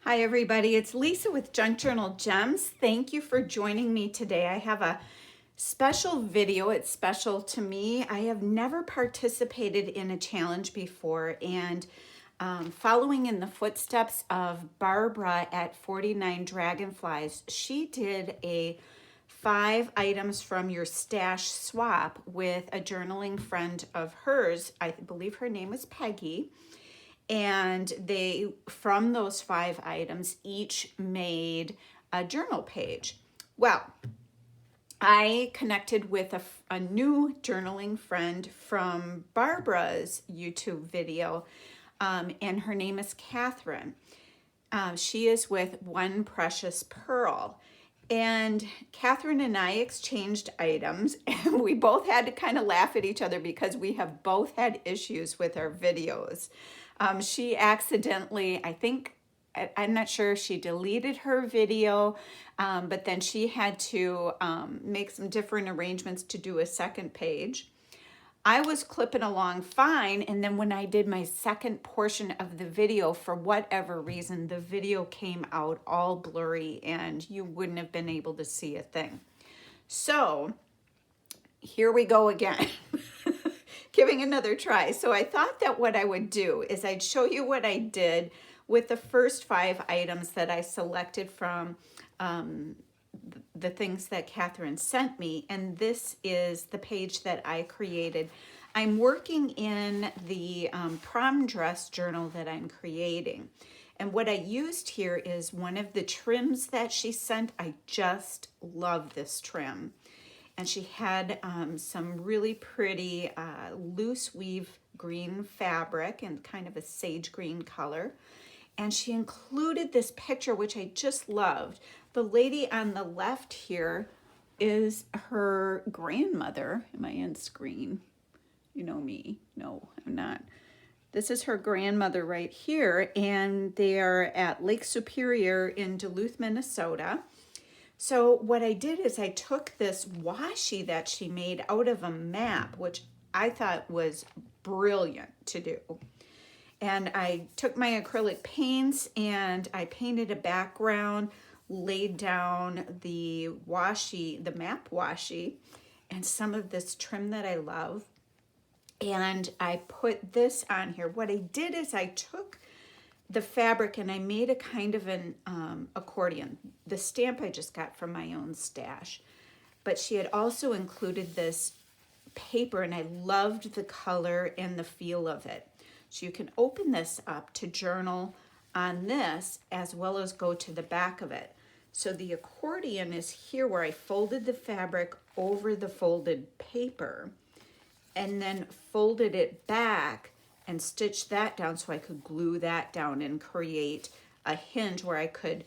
Hi everybody, it's Lisa with Junk Journal Gems. Thank you for joining me today. I have a special video. It's special to me. I have never participated in a challenge before, and following in the footsteps of Barbara at 49 Dragonflies, she did a 5 items from your stash swap with a journaling friend of hers. I believe her name is Peggy. And they, from those 5 items, each made a journal page. Well, I connected with a new journaling friend from Barbara's YouTube video, and her name is Catherine. She is with One Precious Pearl. And Catherine and I exchanged items, and we both had to kind of laugh at each other because we have both had issues with our videos. She accidentally, I'm not sure if she deleted her video, but then she had to make some different arrangements to do a second page. I was clipping along fine, and then when I did my second portion of the video, for whatever reason, the video came out all blurry and you wouldn't have been able to see a thing. So here we go again. Giving another try. So I thought that what I would do is I'd show you what I did with the first 5 items that I selected from the things that Catherine sent me, and this is the page that I created. I'm working in the prom dress journal that I'm creating, and what I used here is one of the trims that she sent. I just love this trim, and she had some really pretty loose weave green fabric and kind of a sage green color. And she included this picture, which I just loved. The lady on the left here is her grandmother. Am I in screen? You know me. No, I'm not. This is her grandmother right here, and they are at Lake Superior in Duluth, Minnesota. So what I did is I took this washi that she made out of a map, which I thought was brilliant to do. And I took my acrylic paints and I painted a background, laid down the washi, the map washi, and some of this trim that I love. And I put this on here. What I did is I took the fabric and I made a kind of an accordion. The stamp I just got from my own stash. But she had also included this paper, and I loved the color and the feel of it. So you can open this up to journal on this as well as go to the back of it. So the accordion is here where I folded the fabric over the folded paper and then folded it back and stitched that down so I could glue that down and create a hinge where I could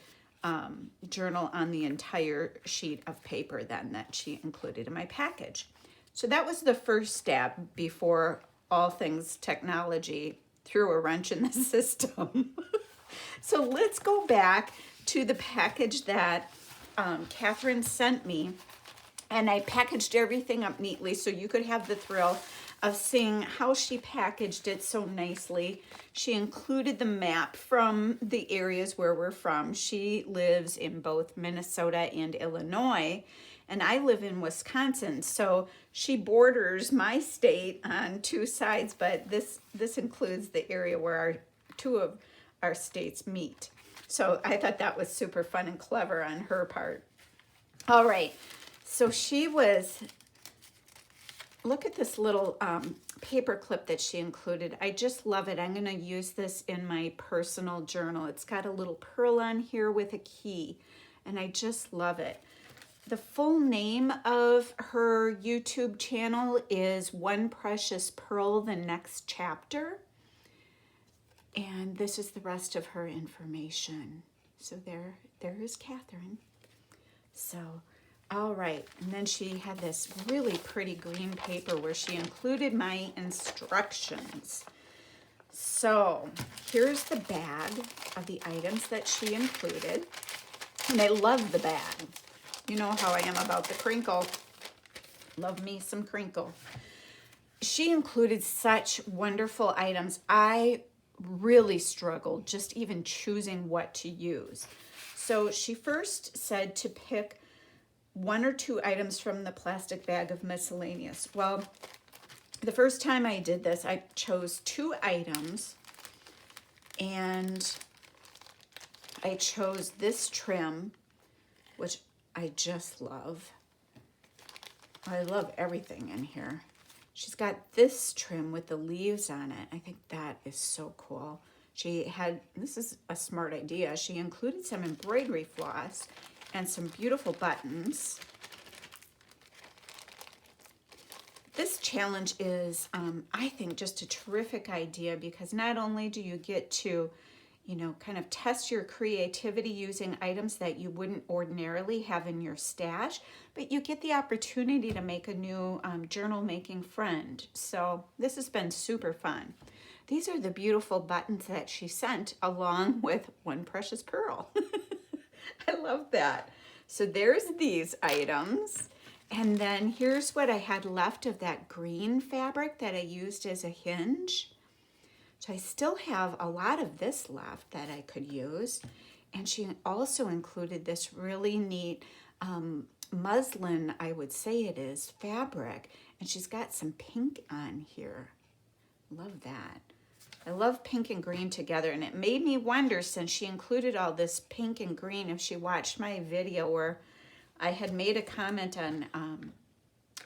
journal on the entire sheet of paper then that she included in my package. So that was the first step before all things technology threw a wrench in the system. So let's go back to the package that Catherine sent me, and I packaged everything up neatly so you could have the thrill of seeing how she packaged it so nicely. She included the map from the areas where we're from. She lives in both Minnesota and Illinois, and I live in Wisconsin, so she borders my state on 2 sides, but this includes the area where 2 of our states meet. So I thought that was super fun and clever on her part. All right, so look at this little paper clip that she included. I just love it. I'm gonna use this in my personal journal. It's got a little pearl on here with a key, and I just love it. The full name of her YouTube channel is One Precious Pearl, the Next Chapter. And this is the rest of her information. So there is Catherine. So, all right. And then she had this really pretty green paper where she included my instructions. So here's the bag of the items that she included. And I love the bag. You know how I am about the crinkle. Love me some crinkle. She included such wonderful items. I really struggled just even choosing what to use. So she first said to pick 1 or 2 items from the plastic bag of miscellaneous. Well, the first time I did this, I chose 2 items, and I chose this trim, which I just love. I love everything in here. She's got this trim with the leaves on it. I think that is so cool. This is a smart idea. She included some embroidery floss and some beautiful buttons. This challenge is, I think, just a terrific idea because not only do you get to, kind of test your creativity using items that you wouldn't ordinarily have in your stash, but you get the opportunity to make a new journal making friend. So this has been super fun. These are the beautiful buttons that she sent along with One Precious Pearl. I love that. So there's these items. And then here's what I had left of that green fabric that I used as a hinge. So I still have a lot of this left that I could use. And she also included this really neat muslin, I would say it is, fabric. And she's got some pink on here. Love that. I love pink and green together, and it made me wonder, since she included all this pink and green, if she watched my video where I had made a comment on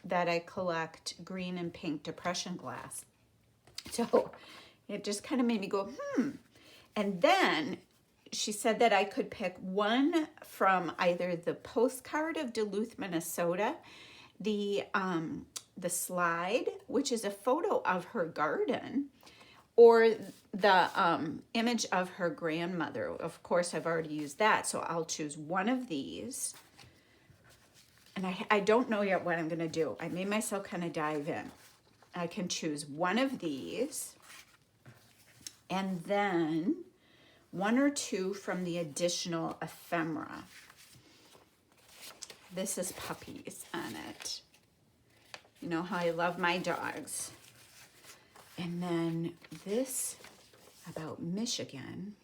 that I collect green and pink depression glass. So it just kind of made me go, And then she said that I could pick one from either the postcard of Duluth, Minnesota, the slide, which is a photo of her garden, or the image of her grandmother. Of course, I've already used that, so I'll choose one of these. And I don't know yet what I'm going to do. I made myself kind of dive in. I can choose one of these, and then 1 or 2 from the additional ephemera. This is puppies on it. You know how I love my dogs. And then this about Michigan.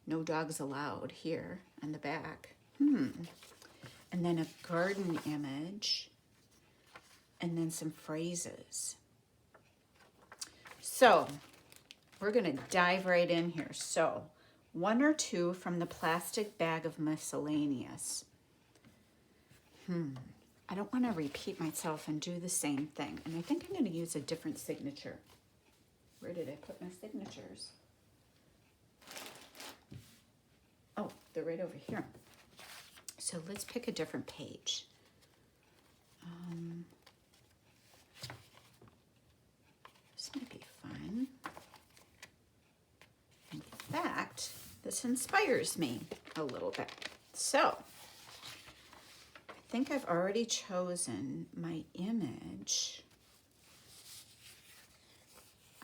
No dogs allowed here on the back. And then a garden image. And then some phrases. So we're going to dive right in here. So 1 or 2 from the plastic bag of miscellaneous. I don't want to repeat myself and do the same thing. And I think I'm going to use a different signature. Where did I put my signatures? Oh, they're right over here. So let's pick a different page. This might be fun. In fact, this inspires me a little bit. So I think I've already chosen my image.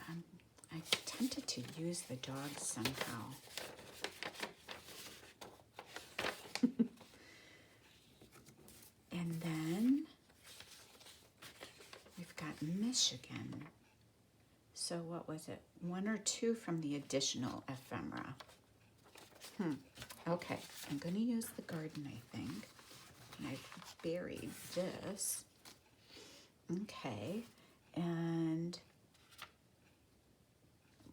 I'm tempted to use the dog somehow. And then we've got Michigan. So what was it? 1 or 2 from the additional ephemera. Okay, I'm going to use the garden, I think. And I've buried this. Okay, and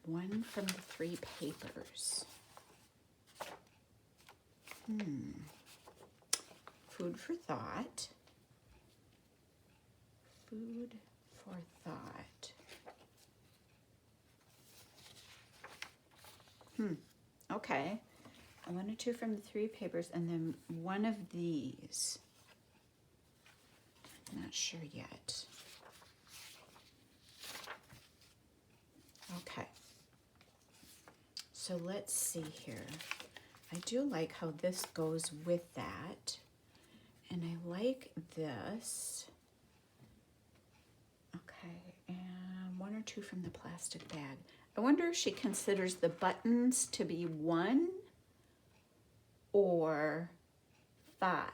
1 from the 3 papers. Food for thought. Food for thought. Okay. 1 or 2 from the 3 papers, and then 1 of these. Not sure yet. Okay. So let's see here. I do like how this goes with that. And I like this. Okay, and 1 or 2 from the plastic bag. I wonder if she considers the buttons to be 1 or 5.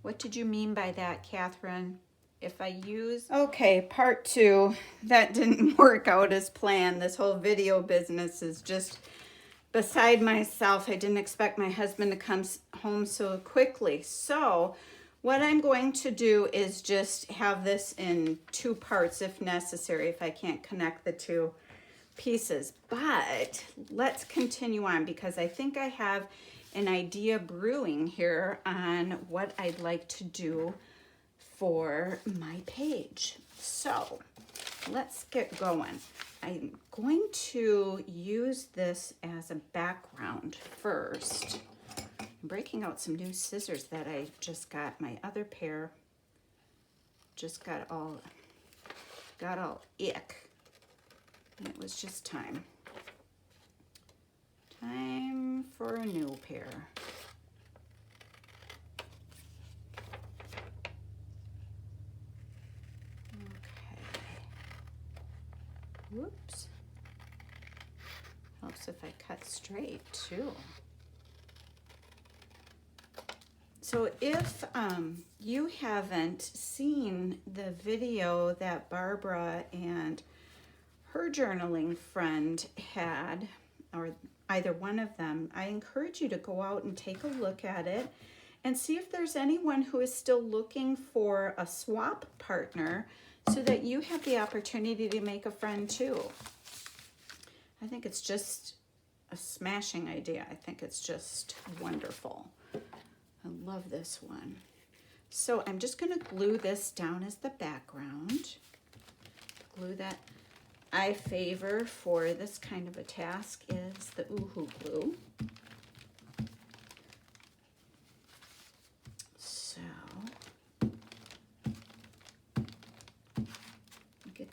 What did you mean by that, Catherine? if I use... Okay, part 2. That didn't work out as planned. This whole video business is just beside myself. I didn't expect my husband to come home so quickly. So what I'm going to do is just have this in 2 parts if necessary, if I can't connect the 2 pieces. But let's continue on, because I think I have an idea brewing here on what I'd like to do for my page. So let's get going. I'm going to use this as a background first. I'm breaking out some new scissors that I just got. My other pair just got all ick. And it was just time. Time for a new pair. Whoops. Helps if I cut straight too. So if you haven't seen the video that Barbara and her journaling friend had, or either one of them, I encourage you to go out and take a look at it and see if there's anyone who is still looking for a swap partner, so that you have the opportunity to make a friend too. I think it's just a smashing idea. I think it's just wonderful. I love this one. So I'm just going to glue this down as the background. Glue that I favor for this kind of a task is the Oohoo glue.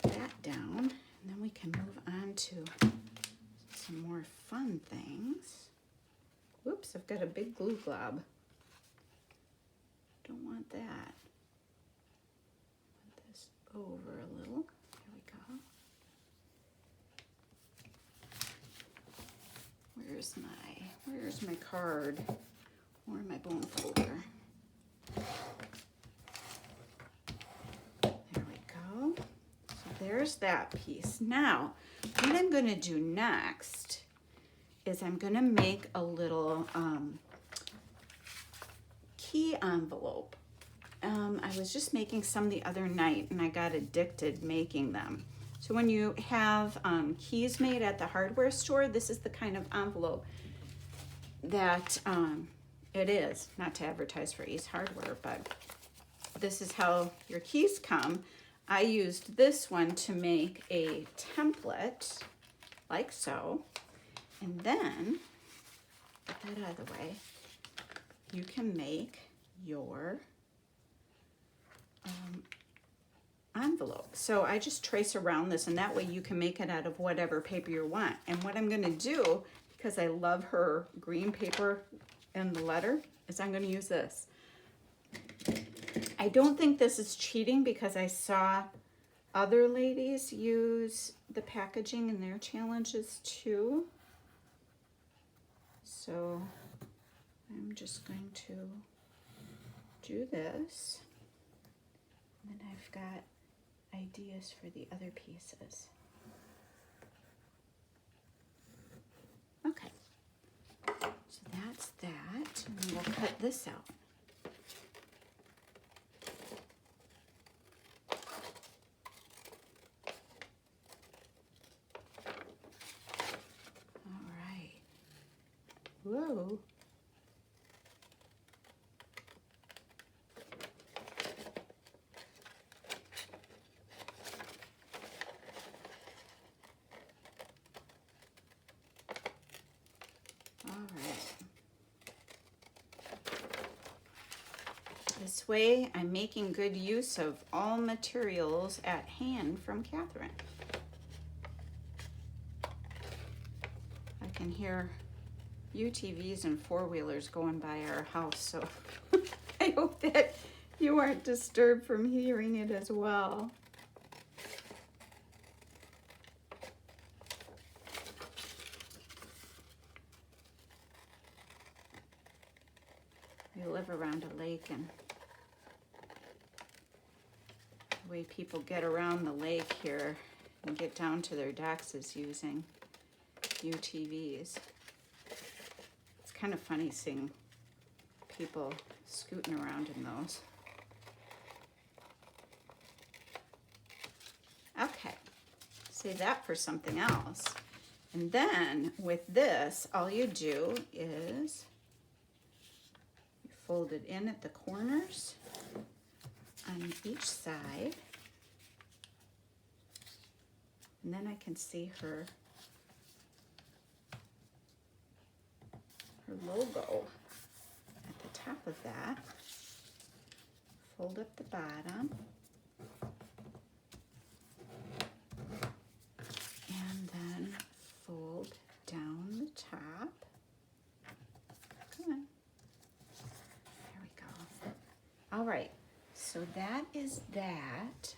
That down, and then we can move on to some more fun things. Whoops, I've got a big glue glob. Don't want that. Put this over a little. There we go. Where's my card or my bone folder? There's that piece. Now, what I'm going to do next is I'm going to make a little key envelope. I was just making some the other night, and I got addicted making them. So when you have keys made at the hardware store, this is the kind of envelope that it is. Not to advertise for Ace Hardware, but this is how your keys come. I used this one to make a template, like so, and then, get that out of the way, you can make your envelope. So I just trace around this, and that way you can make it out of whatever paper you want. And what I'm going to do, because I love her green paper and the letter, is I'm going to use this. I don't think this is cheating, because I saw other ladies use the packaging in their challenges too. So I'm just going to do this. And then I've got ideas for the other pieces. Okay, so that's that. And we'll cut this out. Whoa. All right. This way I'm making good use of all materials at hand from Catherine. I can hear UTVs and four-wheelers going by our house, so I hope that you aren't disturbed from hearing it as well. We live around a lake, and way people get around the lake here and get down to their decks is using UTVs. It's kind of funny seeing people scooting around in those. Okay, save that for something else. And then with this, all you do is you fold it in at the corners on each side. And then I can see her logo at the top of that. Fold up the bottom. And then fold down the top. Come on. There we go. All right, so that is that.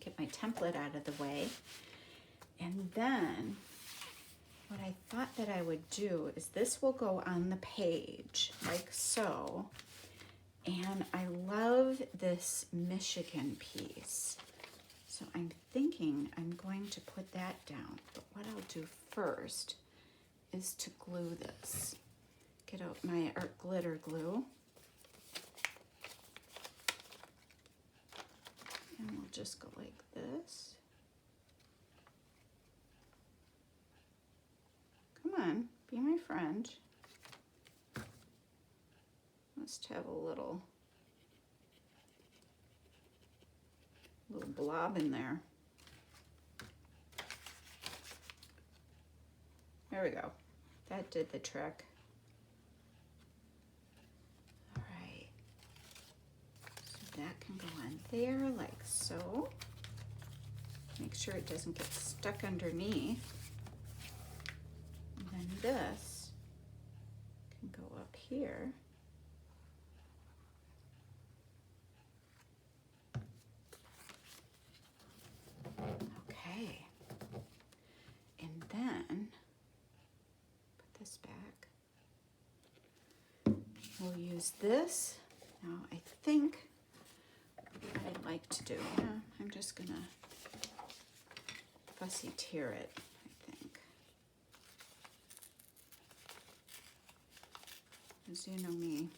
Get my template out of the way. And then what I thought that I would do is this will go on the page like so. And I love this Michigan piece. So I'm thinking I'm going to put that down. But what I'll do first is to glue this. Get out my art glitter glue. And we'll just go like this. Come on, be my friend. Must have a little blob in there. There we go. That did the trick. All right. So that can go on there like so. Make sure it doesn't get stuck underneath. And then this can go up here. Okay. And then put this back. We'll use this. Now I think what I'd like to do, I'm just gonna fussy tear it, I think. As you know me,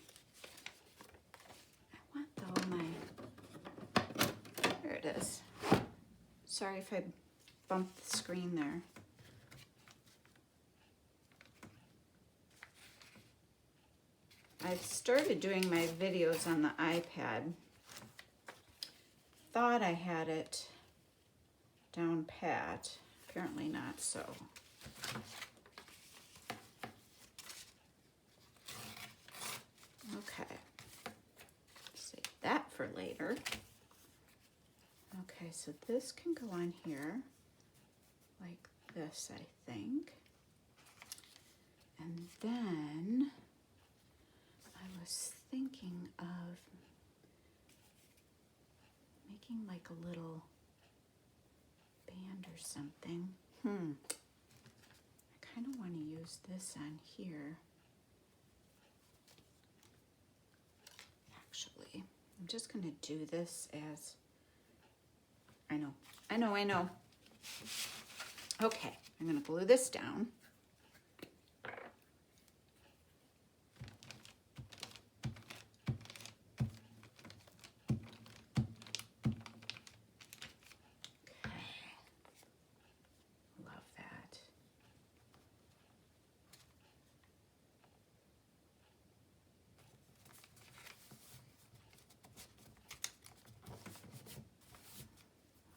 I want though there it is. Sorry if I bumped the screen there. I've started doing my videos on the iPad. Thought I had it down pat. Apparently not so. Okay. Save that for later. Okay, so this can go on here like this, I think. And then I was thinking of making like a little band or something. I kind of want to use this on here. Actually, I'm just going to do this as I know. Okay, I'm going to glue this down. Okay, love that.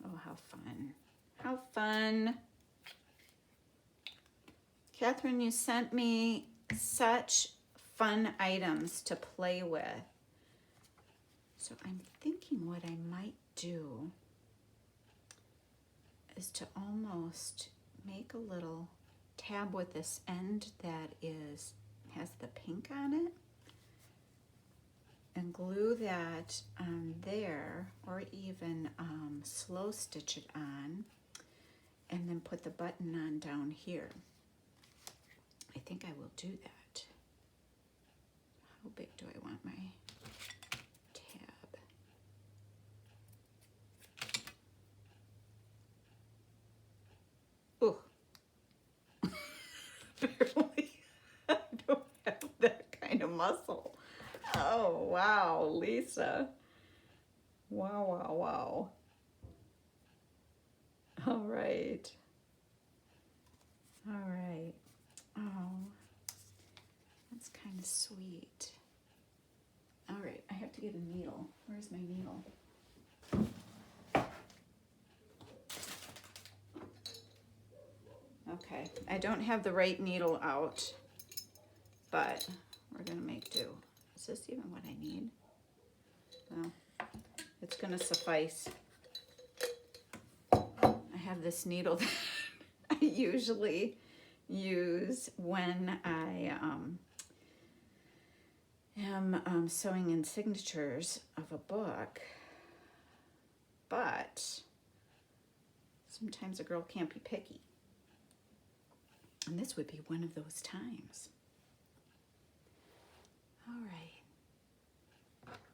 Oh, how fun. How fun. Catherine, you sent me such fun items to play with. So I'm thinking what I might do is to almost make a little tab with this end that has the pink on it, and glue that on there, or even slow stitch it on, and then put the button on down here. I think I will do that. How big do I want my tab? muscle. Oh, wow, Lisa. Wow, wow, wow. All right. All right. Oh, that's kind of sweet. All right, I have to get a needle. Where's my needle? Okay, I don't have the right needle out, but we're gonna make do. Is this even what I need? Well, it's gonna suffice. I have this needle that I usually use when I am sewing in signatures of a book, but sometimes a girl can't be picky. And this would be one of those times. All right.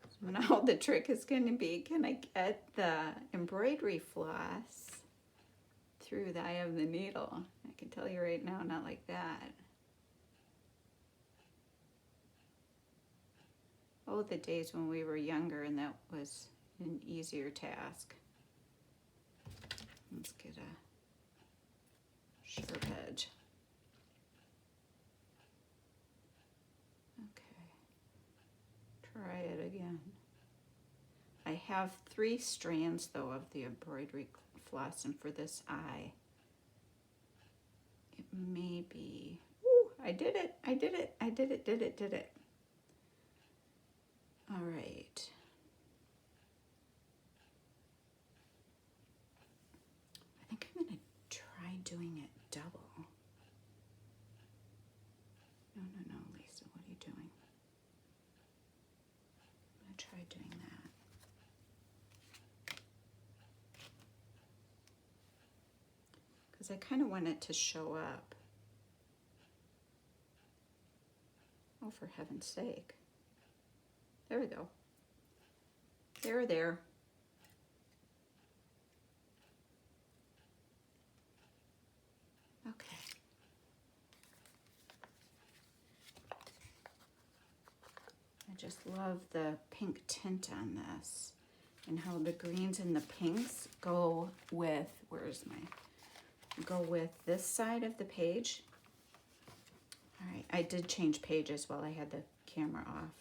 So now the trick is going to be, can I get the embroidery floss through the eye of the needle? I can tell you right now, not like that. Oh, the days when we were younger and that was an easier task. Let's get a sharp edge. Try it again. I have 3 strands though of the embroidery floss, and for this eye, it may be, ooh, I did it. Did it. All right. I think I'm gonna try doing it double. No, Lisa, what are you doing? Try doing that. Because I kind of want it to show up. Oh, for heaven's sake. There we go. There. Okay. I just love the pink tint on this and how the greens and the pinks go with, go with this side of the page. All right, I did change pages while I had the camera off.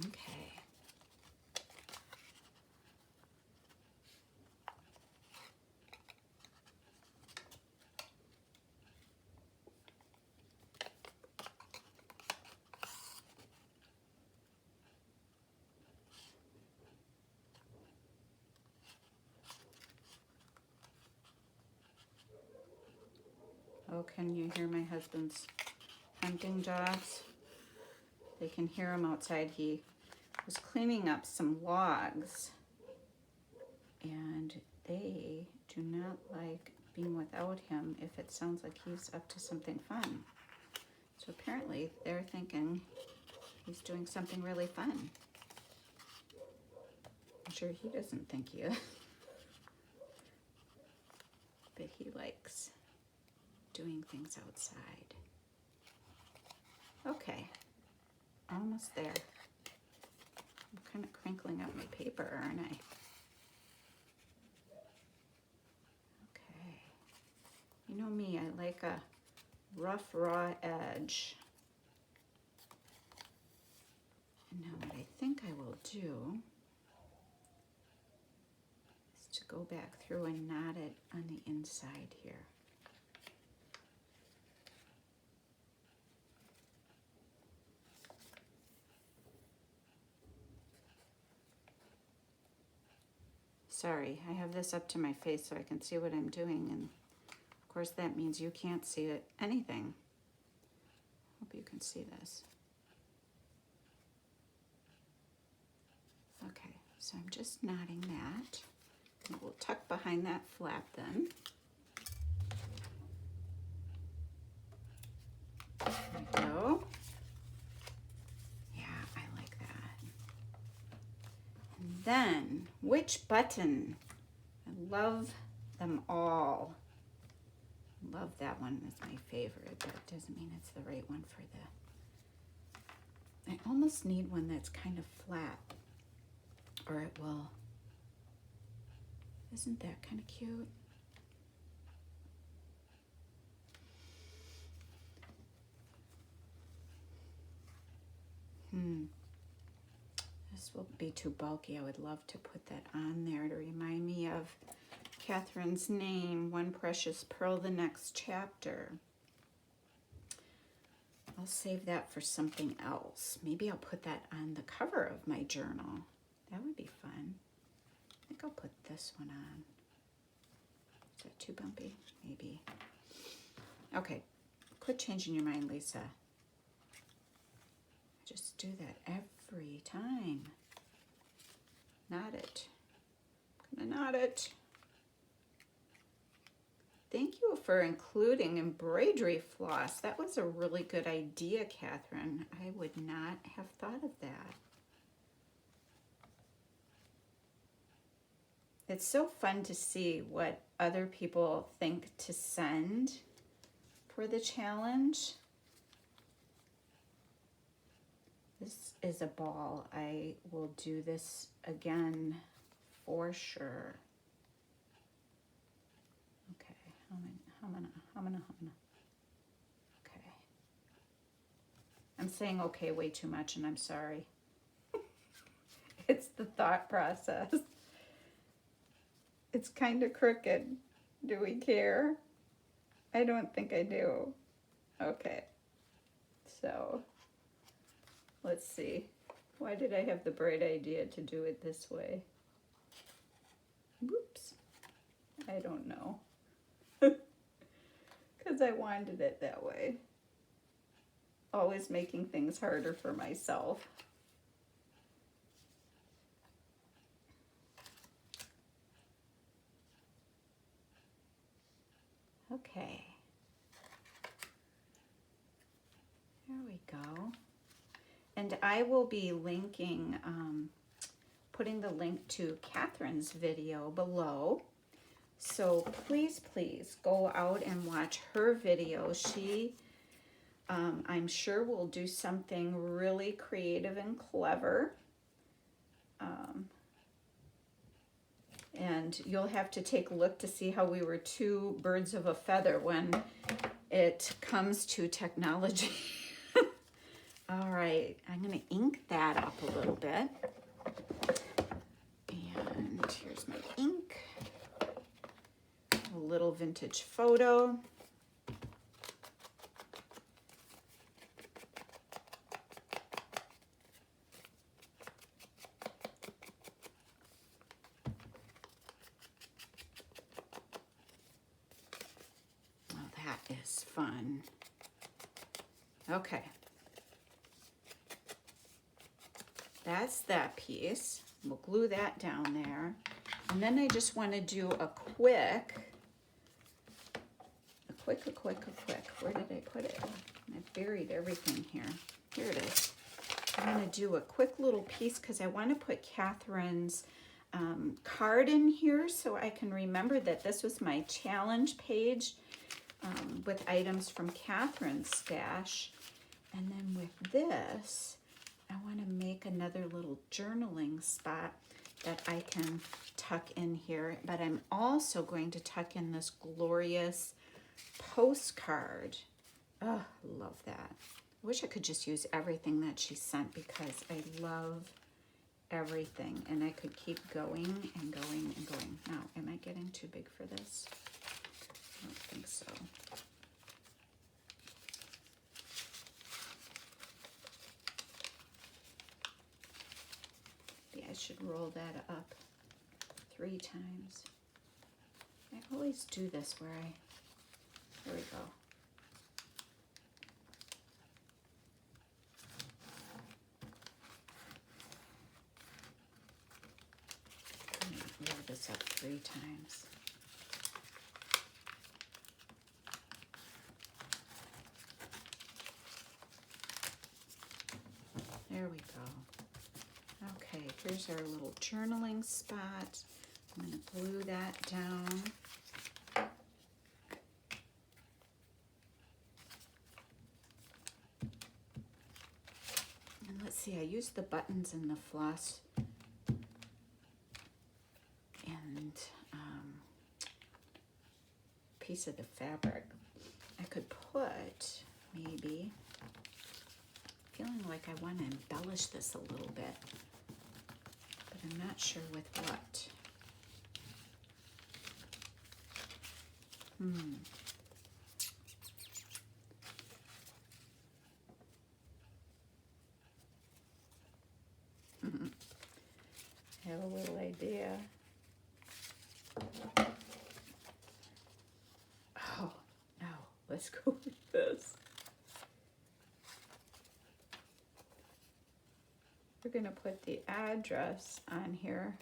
Okay. Oh, can you hear my husband's hunting dogs? They can hear him outside. He was cleaning up some logs, and they do not like being without him if it sounds like he's up to something fun. So apparently they're thinking he's doing something really fun. I'm sure he doesn't think he is, but he likes doing things outside. Okay, almost there. I'm kind of crinkling up my paper, aren't I? Okay. You know me, I like a rough, raw edge. And now what I think I will do is to go back through and knot it on the inside here. Sorry, I have this up to my face so I can see what I'm doing, and of course that means you can't see it, anything. Hope you can see this. Okay, so I'm just knotting that. And we'll tuck behind that flap then. There we go. Yeah, I like that. And then, which button? I love them all. love that one. It's my favorite, but it doesn't mean it's the right one for the... I almost need one that's kind of flat, or it will... Isn't that kind of cute? This will be too bulky. I would love to put that on there to remind me of Catherine's name, One Precious Pearl, the next chapter. I'll save that for something else. Maybe I'll put that on the cover of my journal. That would be fun. I think I'll put this one on. Is that too bumpy? Maybe. Okay, quit changing your mind, Lisa. Just do that every time. Knot it. I'm gonna knot it. Thank you for including embroidery floss. That was a really good idea, Catherine. I would not have thought of that. It's so fun to see what other people think to send for the challenge. This is a ball. I will do this again for sure. Okay, how many? Okay. I'm saying okay way too much, and I'm sorry. It's the thought process. It's kind of crooked. Do we care? I don't think I do. Okay. So, let's see. Why did I have the bright idea to do it this way? Whoops. I don't know. Because I wanted it that way. Always making things harder for myself. Okay. There we go. And I will be linking, putting the link to Catherine's video below. So please, please go out and watch her video. She, I'm sure, will do something really creative and clever. And you'll have to take a look to see how we were two birds of a feather when it comes to technology. All right, I'm going to ink that up a little bit. And here's my ink. A little vintage photo. Well, that is fun. Okay. That's that piece. We'll glue that down there. And then I just want to do a quick. Where did I put it? I buried everything here. Here it is. I'm going to do a quick little piece because I want to put Catherine's card in here so I can remember that this was my challenge page with items from Catherine's stash. And then with this, I want to make another little journaling spot that I can tuck in here. But I'm also going to tuck in this glorious postcard. Oh, love that. I wish I could just use everything that she sent because I love everything. And I could keep going and going and going. Now, am I getting too big for this? I don't think so. I should roll that up 3 times. I always do this where there we go. I'm going to roll this up 3 times. There we go. Okay, here's our little journaling spot. I'm going to glue that down. see, I used the buttons and the floss and piece of the fabric. I could put maybe, feeling like I want to embellish this a little bit, but I'm not sure with what. I have a little idea. Oh, no, let's go with this. We're going to put the address on here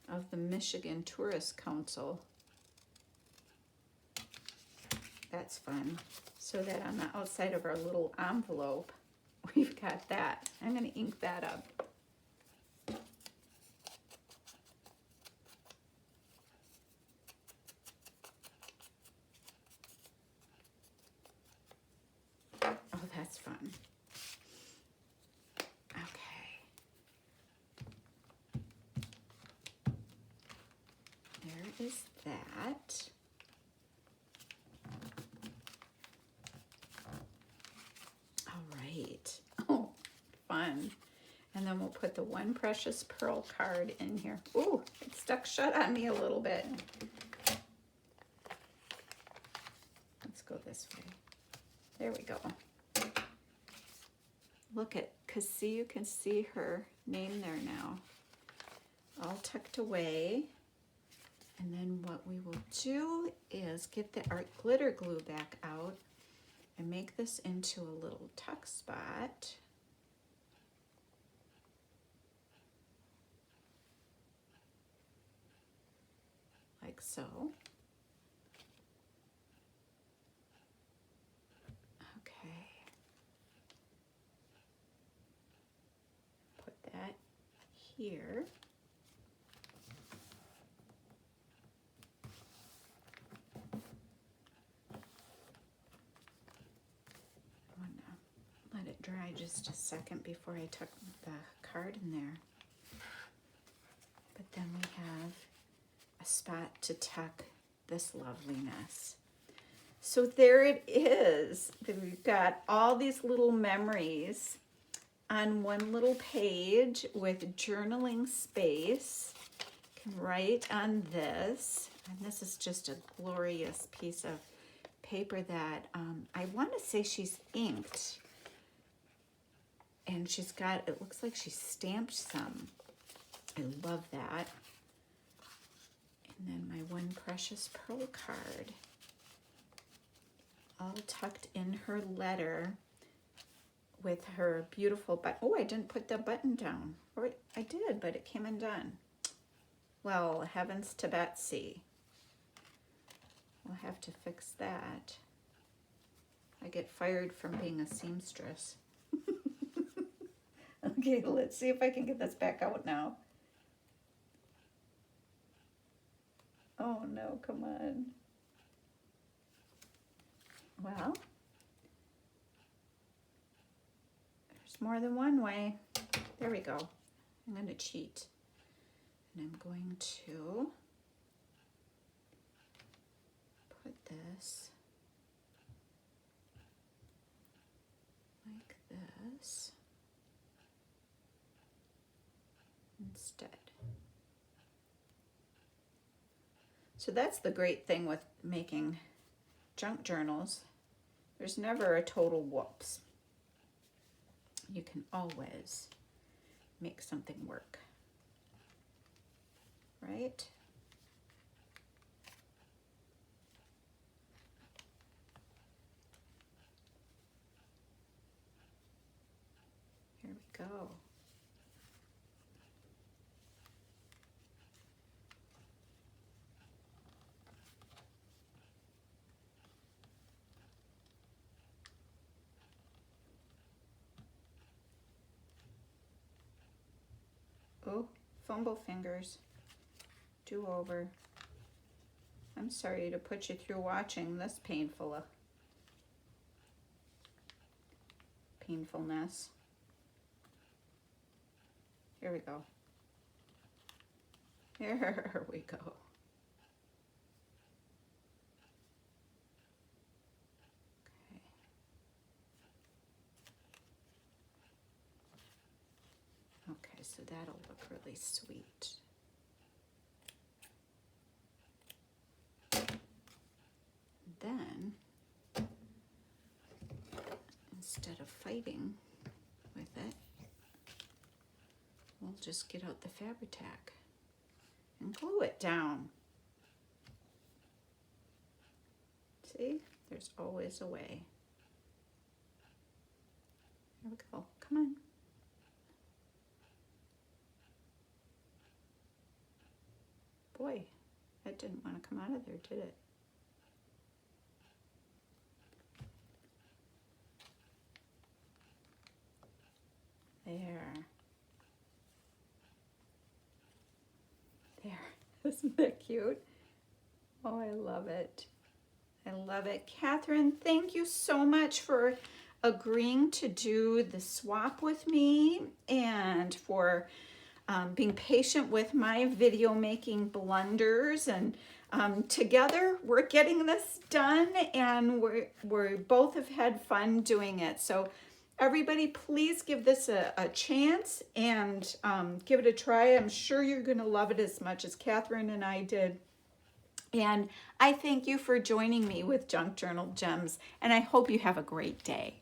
of the Michigan Tourist Council. That's fun. So that on the outside of our little envelope, we've got that. I'm going to ink that up. Oh, that's fun. Okay. There is that. All right. Oh, fun. And then we'll put the One Precious Pearl card in here. Ooh, it stuck shut on me a little bit. Let's go this way. There we go. Look at, cause see, you can see her name there now. All tucked away. And then what we will do is get the art glitter glue back out and make this into a little tuck spot. Like so. Okay. Put that here. Let it dry just a second before I tuck the card in there. But then we have a spot to tuck this loveliness. So there it is. We've got all these little memories on one little page with journaling space. You can write on this. And this is just a glorious piece of paper that I want to say she's inked. And she's got, it looks like she stamped some. I love that. And then my One Precious Pearl card. All tucked in her letter with her beautiful button. Oh, I didn't put the button down. Or I did, but it came undone. Well, heavens to Betsy. We'll have to fix that. I get fired from being a seamstress. Okay, let's see if I can get this back out now. Oh no, come on. Well, there's more than one way. There we go. I'm going to cheat. And I'm going to put this like this instead. So that's the great thing with making junk journals. There's never a total whoops. You can always make something work, right? Here we go. Oh, fumble fingers. Do over. I'm sorry to put you through watching this painfulness. Here we go. Here we go. Okay, so that'll look really sweet. Then, instead of fighting with it, we'll just get out the Fabri-Tac and glue it down. See, there's always a way. Here we go, come on. Boy, that didn't want to come out of there, did it? There. There. Isn't that cute? Oh, I love it. I love it. Catherine, thank you so much for agreeing to do the swap with me and for being patient with my video making blunders. And together we're getting this done, and we both have had fun doing it. So everybody, please give this a chance and give it a try. I'm sure you're going to love it as much as Catherine and I did. And I thank you for joining me with Junk Journal Gems, and I hope you have a great day.